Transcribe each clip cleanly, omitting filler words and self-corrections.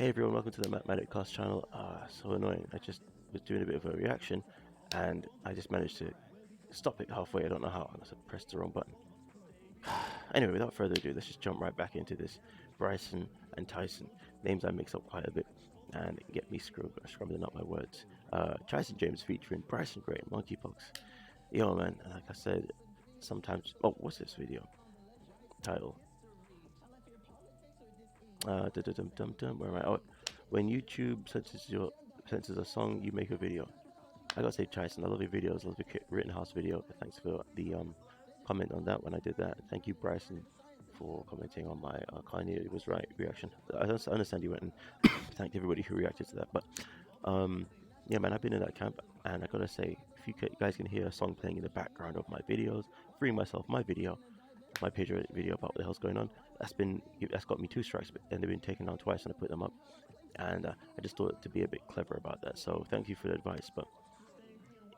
Hey everyone, welcome to the MatMadik cast channel. So annoying. I just was doing a bit of a reaction and I just managed to stop it halfway. I don't know how. I must have pressed the wrong button. Anyway, without further ado, let's just jump right back into this. Bryson and Tyson. Names I mix up quite a bit and get me scrambling up my words. Tyson James featuring Bryson Gray and Monkeypoxs. Yo man, like I said, sometimes... Oh, what's this video? Title. Where am I? Oh, when YouTube censors a song, you make a video. I gotta say, Tyson, I love your videos. I love your Rittenhouse video. Thanks for the comment on that when I did that. Thank you, Bryson, for commenting on my Kanye was right reaction. I understand you went and thanked everybody who reacted to that, but yeah, man, I've been in that camp, and I gotta say, if you guys can hear a song playing in the background of my videos, freeing myself my video, my page video about what the hell's going on, that's got me 2 strikes, and they've been taken down twice, and I put them up, and I just thought to be a bit clever about that. So thank you for the advice. But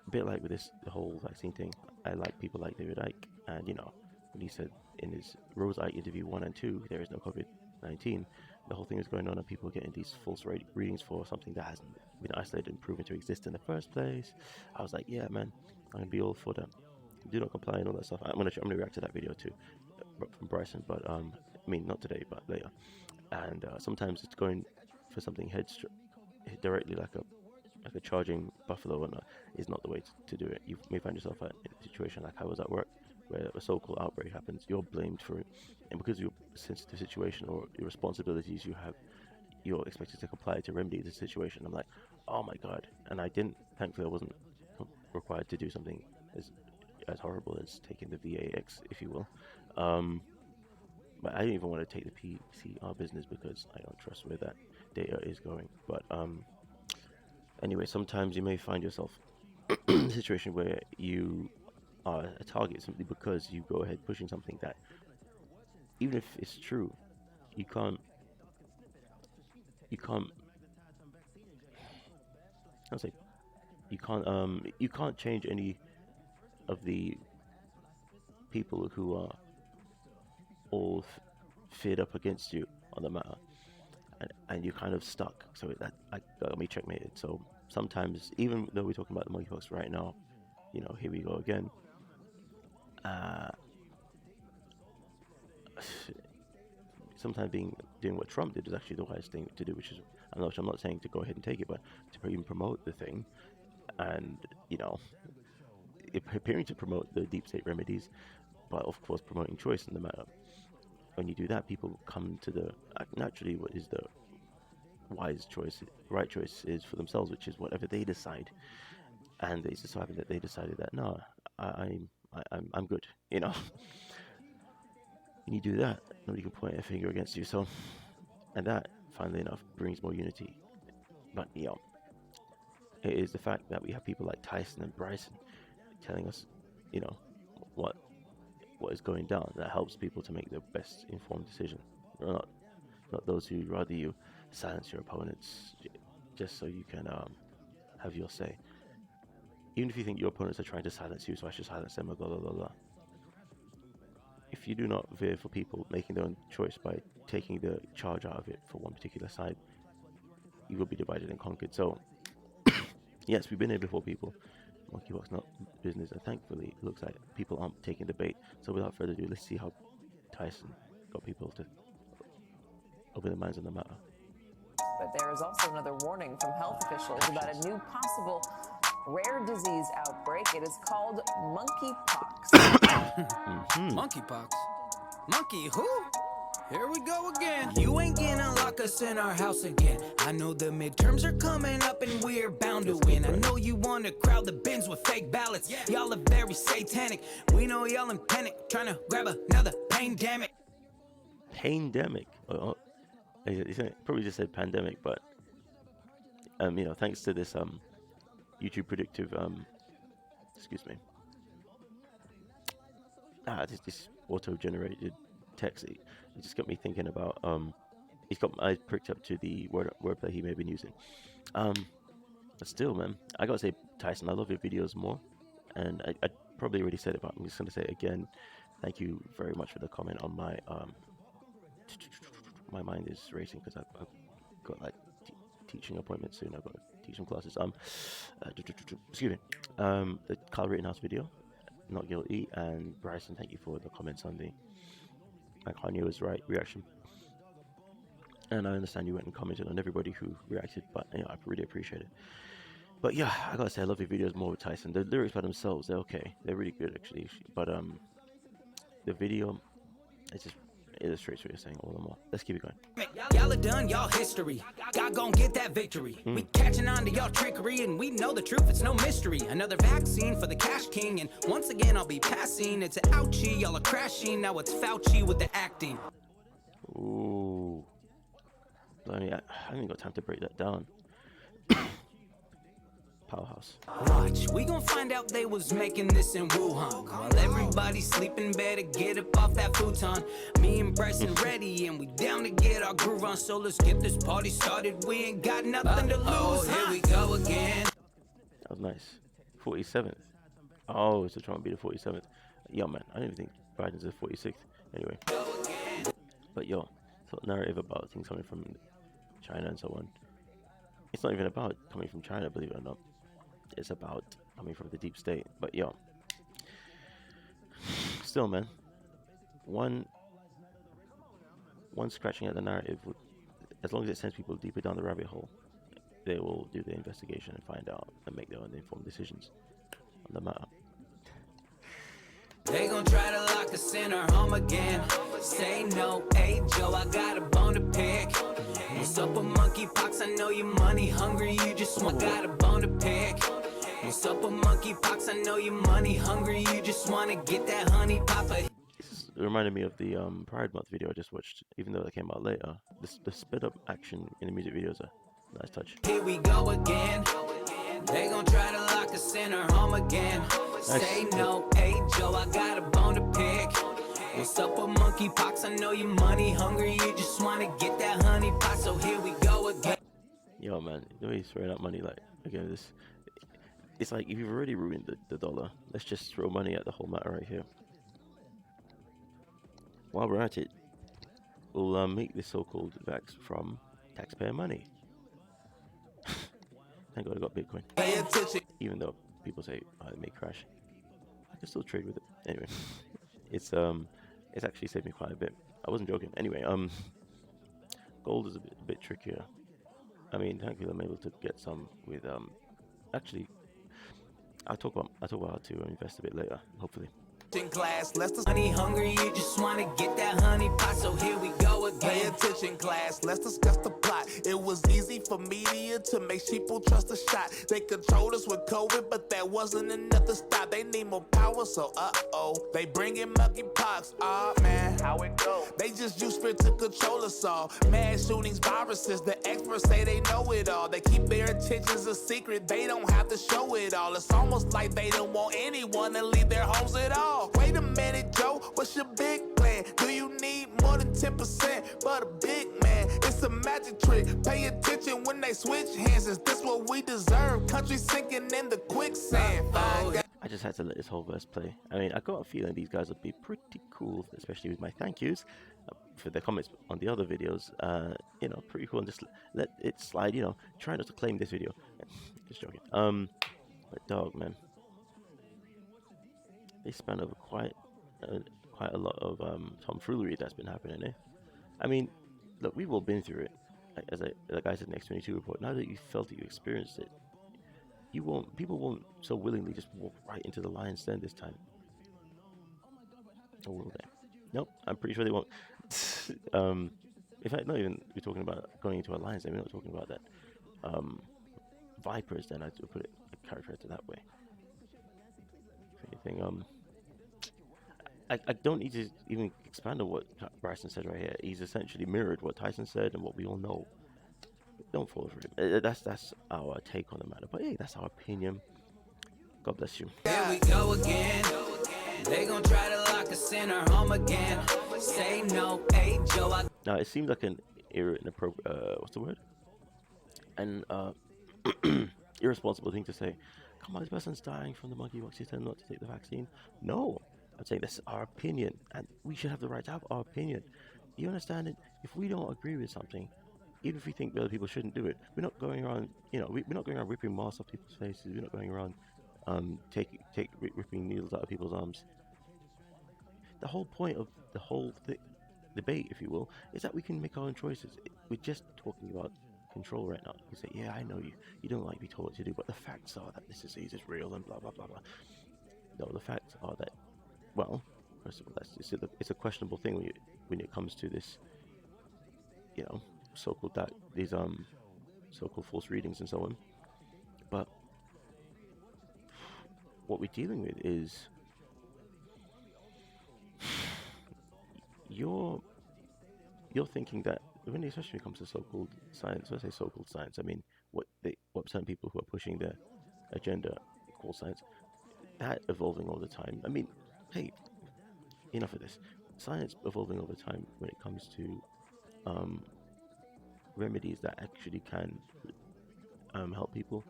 a bit like with the whole vaccine thing, I like people like David Icke, and when he said in his Rose Icke interview 1 and 2, there is no COVID-19. The whole thing is going on, and people are getting these false readings for something that hasn't been isolated and proven to exist in the first place. I was like, yeah, man, I'm gonna be all for that. Do not comply and all that stuff. I'm gonna react to that video too, from Bryson, but I mean not today, but later. And sometimes it's going for something directly like a charging buffalo, and is not the way to do it. You may find yourself in a situation like I was at work, where a so-called outbreak happens. You're blamed for it, and because of your sensitive situation or your responsibilities you have, you're expected to comply to remedy the situation. I'm like, oh my god, and I didn't. Thankfully, I wasn't required to do something as horrible as taking the VAX, if you will. But I didn't even want to take the PCR business because I don't trust where that data is going. But anyway, sometimes you may find yourself in a situation where you are a target simply because you go ahead pushing something that, even if it's true, you can't. I'll say you can't. You can't change any of the people who are all feared up against you on the matter, and you're kind of stuck. So that got me checkmated. So sometimes, even though we're talking about the monkeypox right now, here we go again. Sometimes doing what Trump did is actually the wisest thing to do, which is, I'm not saying to go ahead and take it, but to even promote the thing, and appearing to promote the deep state remedies, but of course promoting choice in the matter. When you do that, people come to the naturally what is the wise choice, right choice is for themselves, which is whatever they decide. And it's just so happened that they decided that no, I'm good, When you do that, nobody can point a finger against you. So, and that, funnily enough, brings more unity. But it is the fact that we have people like Tyson and Bryson telling us, what is going down, that helps people to make the best informed decision. Not those who rather you silence your opponents just so you can have your say. Even if you think your opponents are trying to silence you, so I should silence them, blah blah blah blah. If you do not veer for people making their own choice by taking the charge out of it for one particular side, you will be divided and conquered. So, yes, we've been here before, people. Monkeypoxs not business, and thankfully it looks like people aren't taking the bait. So without further ado, let's see how Tyson got people to open their minds on the matter. But there is also another warning from health officials about a new possible rare disease outbreak. It is called monkeypox. Monkeypox? Monkey who? Here we go again. You ain't gonna lock us in our house again. I know the midterms are coming up and we're bound to win. I know you wanna crowd the bins with fake ballots. Y'all are very satanic. We know y'all in panic, trying to grab another pandemic. Pandemic? He probably just said pandemic, but thanks to this YouTube predictive excuse me, this auto-generated text, it just got me thinking about he's got my eyes pricked up to the wordplay he may have been using. But still, man, I gotta say, Tyson, I love your videos more, and I probably already said it, but I'm just gonna say it again. Thank you very much for the comment on my my mind is racing because got like teaching appointments soon. I've got to teach some classes. Excuse me. The Carl Rittenhouse video, not guilty, and Bryson, thank you for the comments on the Kanye was right reaction. And I understand you went and commented on everybody who reacted, but I really appreciate it. But yeah, I gotta say, I love your videos more with Tyson. The lyrics by themselves, they're okay. They're really good, actually. But the video, it just illustrates what you're saying all the more. Let's keep it going. Y'all are done, y'all history. God gon' get that victory. We catching on to y'all trickery, and we know the truth, it's no mystery. Another vaccine for the cash king, and once again I'll be passing. It's an ouchie, y'all are crashing. Now it's Fauci with the acting. Ooh. I mean, I haven't got time to break that down. Powerhouse. Watch, we gon' find out they was making this in Wuhan. While everybody sleeping, better get up off that futon. Me and Bryson ready, and we down to get our groove on. So let's get this party started. We ain't got nothing to lose. Here we go again. That was nice. 47th. Oh, so trying to be the 47th. Yo, man, I don't even think Biden's the 46th. Anyway. But yo, so narrative about things coming from China and so on. It's not even about coming from China, believe it or not. It's about coming from the deep state. But yo, still, man, one scratching at the narrative, as long as it sends people deeper down the rabbit hole, they will do the investigation and find out and make their own informed decisions on the matter. They gon' try to lock us in our home again. Say no, hey Joe, I got a bone to pick. What's up with monkeypox? I know you're money hungry, you just want got a bone to pick. What's up with monkeypox? I know you're money hungry, you just wanna get that honey papa. This reminded me of the Pride Month video I just watched, even though that came out later. The sped up action in the music videos are a nice touch. Here we go again. They gon' try to lock us in our home again. Nice. Say no, hey Joe, I got a bone to pick. What's up with monkeypox? I know you're money hungry, you just wanna get that honey pot. So here we go again. Yo, man, the way he's throwing out money, like, again, it's like if you've already ruined the dollar, let's just throw money at the whole matter right here. While we're at it, we'll make this so-called vax from taxpayer money. Thank God I got Bitcoin. Even though people say it may crash, I can still trade with it. Anyway, it's actually saved me quite a bit. I wasn't joking. Anyway, gold is a bit trickier. I mean, thankfully I'm able to get some with actually. I'll talk about how to invest a bit later, hopefully. Class, let's Honey hungry, you just wanna get that honey pot. So here we go again. pay attention, class. Let's discuss the plot. It was easy for media to make people trust a shot. They controlled us with COVID, but that wasn't enough to stop. They need more power, so they bring in monkeypox. Ah man, how it go? They just use fear to control us all. Mass shootings, viruses. The experts say they know it all. They keep their intentions a secret. They don't have to show it all. It's almost like they don't want anyone to leave their homes at all. Wait a minute, Joe, what's your big plan? Do you need more than 10% but a big man? It's a magic trick. Pay attention when they switch hands. Is this what we deserve? Country sinking in the quicksand. I just had to let this whole verse play. I mean, I got a feeling these guys would be pretty cool, especially with my thank yous for their comments on the other videos. Pretty cool, and just let it slide. Try not to claim this video. Just joking. But dog, man. They span over quite a lot of tomfoolery that's been happening, eh? I mean, look, we've all been through it. Like I said in the X22 report, now that you felt it, you experienced it, people won't so willingly just walk right into the lion's den this time. Or will they? Nope, I'm pretty sure they won't. In fact, not even we're talking about going into a lion's den, we're not talking about that. Vipers, then I'd put it, characterize it that way. Anything, I don't need to even expand on what Bryson said right here. He's essentially mirrored what Tyson said and what we all know. Don't fall for it. That's our take on the matter. But hey, that's our opinion. God bless you. Here we go again. They gon' try to lock us in our home again. Say no, hey Joe. Now it seems like an inappropriate. What's the word? An irresponsible thing to say. Come on, this person's dying from the monkeypox. You tell them not to take the vaccine. No, I'm saying that's our opinion, and we should have the right to have our opinion. You understand it? If we don't agree with something, even if we think other people shouldn't do it, we're not going around, we're not going around ripping masks off people's faces. We're not going around ripping needles out of people's arms. The whole point of the whole debate, if you will, is that we can make our own choices. We're just talking about control right now. You say, yeah, I know you don't like to be told what to do, but the facts are that this disease is real and blah blah blah blah. No, the facts are that, well, first of all, it's a questionable thing when it comes to this, so-called these so-called false readings and so on. But what we're dealing with is you're thinking that especially when it comes to so-called science. When I say so-called science, I mean what certain people who are pushing their agenda call science. That evolving all the time. I mean, hey, enough of this. Science evolving all the time when it comes to remedies that actually can help people.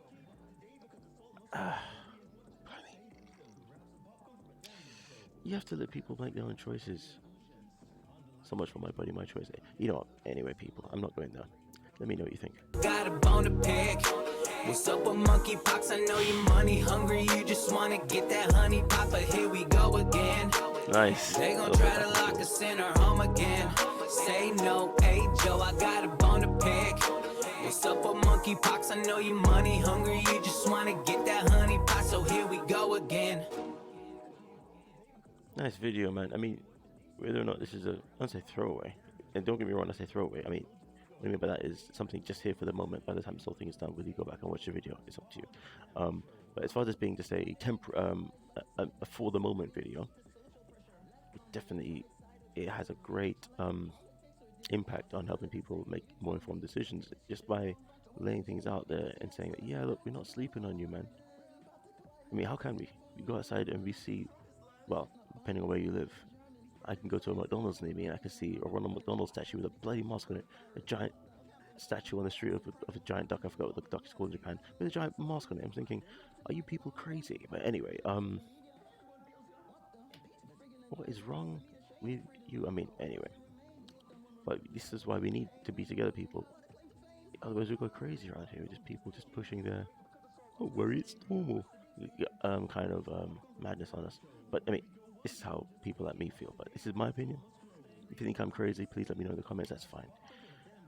You have to let people make their own choices. So much for my body, my choice. Anyway, people, I'm not going there. Let me know what you think. Got a bone to pick. What's up with monkeypox? I know you're money hungry. You just wanna get that honey pop, but here we go again. Nice. They gon' try to lock us in our home again. Say no, hey Joe, I got a bone to pick. What's up with monkeypox? I know you're money hungry. You just wanna get that honey pot, so here we go again. Nice video, man. I mean, whether or not this is I'd say throwaway, and don't get me wrong, I say throwaway. I mean, what I mean by that is something just here for the moment. By the time this whole thing is done, will you go back and watch the video? It's up to you. But as far as this being just a for the moment video, it has a great impact on helping people make more informed decisions just by laying things out there and saying that, yeah, look, we're not sleeping on you, man. I mean, how can we? We go outside and we see, well, depending on where you live, I can go to a McDonald's near me and I can see a Ronald McDonald statue with a bloody mask on it, a giant statue on the street of a giant duck. I forgot what the duck is called in Japan, with a giant mask on it. I'm thinking, are you people crazy? But anyway, what is wrong with you? I mean, anyway, but this is why we need to be together, people. Otherwise, we go crazy around here. Just people just pushing their, oh, worry, it's normal, kind of madness on us. But I mean, this is how people like me feel. But this is my opinion. If you think I'm crazy, please let me know in the comments. That's fine.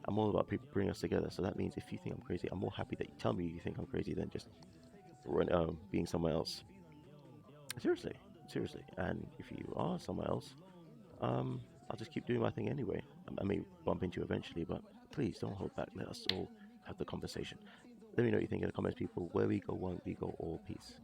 I'm all about people bringing us together. So that means if you think I'm crazy, I'm more happy that you tell me you think I'm crazy than just being somewhere else. Seriously. And if you are somewhere else, I'll just keep doing my thing anyway. I may bump into you eventually, but please don't hold back. Let us all have the conversation. Let me know what you think in the comments, people. Where we go one, we go all. Peace.